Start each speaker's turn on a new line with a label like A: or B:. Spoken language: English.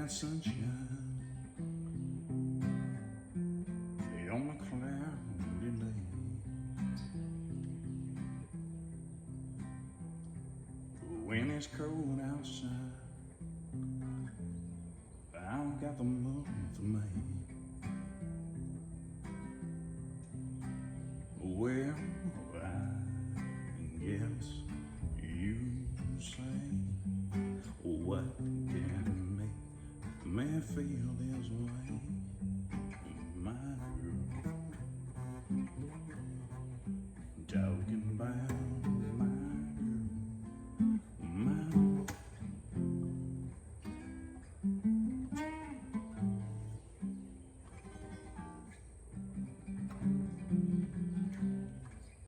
A: got sunshine on a cloudy day. When it's cold outside, I've got the month of May. Well, I guess you say, what can make me feel